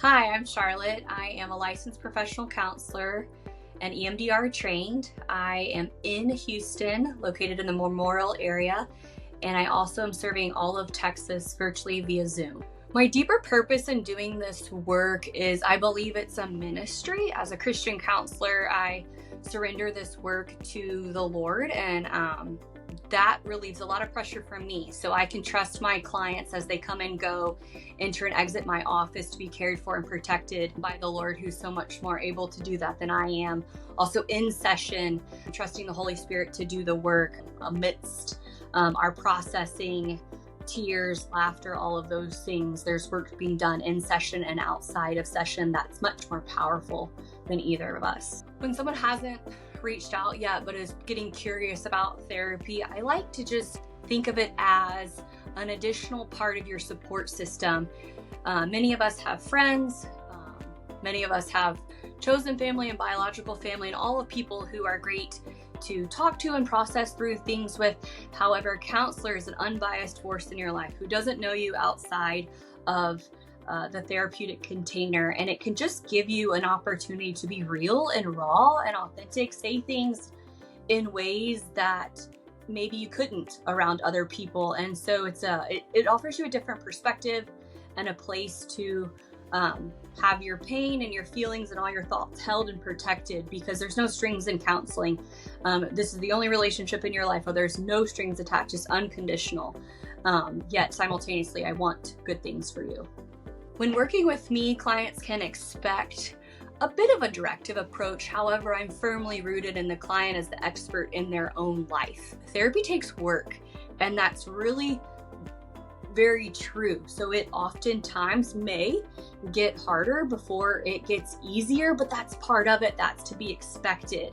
Hi, I'm Charlotte. I am a licensed professional counselor and EMDR trained. I am in Houston, located in the Memorial area, and I also am serving all of Texas virtually via Zoom. My deeper purpose in doing this work is I believe it's a ministry. As a Christian counselor, I surrender this work to the Lord, and that relieves a lot of pressure from me. So I can trust my clients as they come and go, enter and exit my office to be cared for and protected by the Lord, who's so much more able to do that than I am. Also in session, trusting the Holy Spirit to do the work amidst our processing, tears, laughter, all of those things. There's work being done in session and outside of session that's much more powerful than either of us. When someone hasn't reached out yet but is getting curious about therapy, I like to just think of it as an additional part of your support system. Many of us have friends, many of us have chosen family and biological family, and all of people who are great to talk to and process through things with. However, a counselor is an unbiased force in your life who doesn't know you outside of the therapeutic container, and it can just give you an opportunity to be real and raw and authentic, say things in ways that maybe you couldn't around other people. And so it offers you a different perspective and a place to have your pain and your feelings and all your thoughts held and protected, because there's no strings in counseling. This is the only relationship in your life where there's no strings attached. It's unconditional. Yet simultaneously, I want good things for you. When working with me, clients can expect a bit of a directive approach. However, I'm firmly rooted in the client as the expert in their own life. Therapy takes work, and that's really very true. So it oftentimes may get harder before it gets easier, but that's part of it. That's to be expected.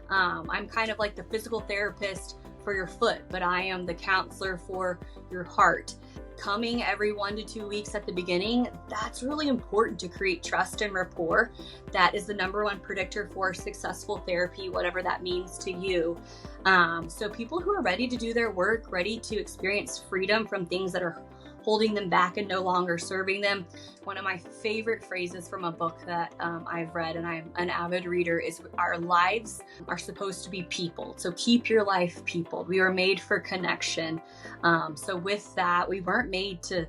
I'm kind of like the physical therapist for your foot, but I am the counselor for your heart. Coming every 1 to 2 weeks at the beginning, that's really important to create trust and rapport. That is the number one predictor for successful therapy, whatever that means to you. So people who are ready to do their work, ready to experience freedom from things that are holding them back and no longer serving them. One of my favorite phrases from a book that I've read, and I'm an avid reader, is our lives are supposed to be people. So keep your life people. We were made for connection. So with that, we weren't made to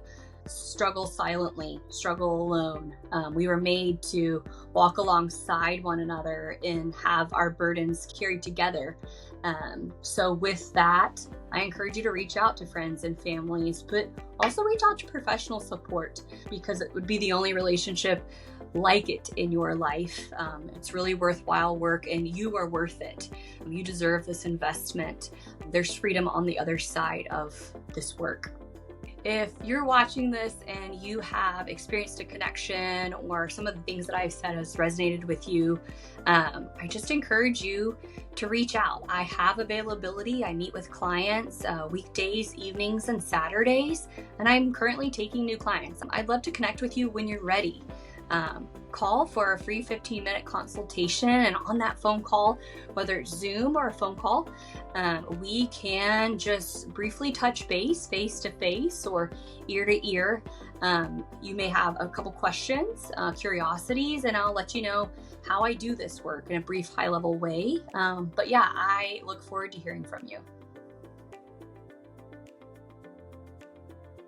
struggle silently, struggle alone. We were made to walk alongside one another and have our burdens carried together. So with that, I encourage you to reach out to friends and families, but also reach out to professional support, because it would be the only relationship like it in your life. It's really worthwhile work, and you are worth it. You deserve this investment. There's freedom on the other side of this work. If you're watching this and you have experienced a connection, or some of the things that I've said has resonated with you, I just encourage you to reach out. I have availability. I meet with clients weekdays, evenings, and Saturdays, and I'm currently taking new clients. I'd love to connect with you when you're ready. Call for a free 15-minute consultation, and on that phone call, whether it's Zoom or a phone call, we can just briefly touch base, face to face or ear to ear. You may have a couple questions, curiosities, and I'll let you know how I do this work in a brief, high-level way. But yeah, I look forward to hearing from you.